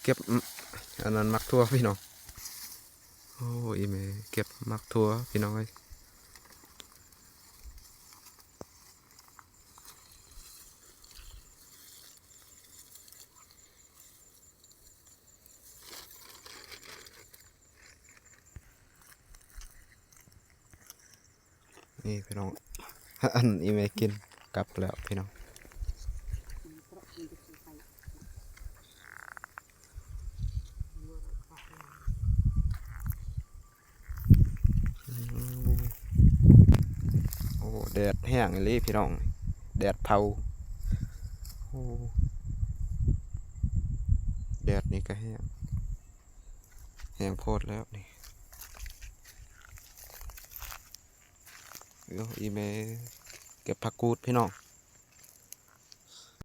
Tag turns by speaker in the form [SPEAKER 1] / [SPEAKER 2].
[SPEAKER 1] ก็บอันนั้นมักทั่วพี่น้องโอ้ยแม่เก็บมักทั่วพี่น้องเลยนี่พี่น้องอันอีเมกินกลับแล้วพี่น้องโอ้แดดแห้งเลยพี่น้องแดดเผาโอ้แดดนี่ก็แห้งโพดแล้วนี่อีเมเก็บผักกูดพี่น้อง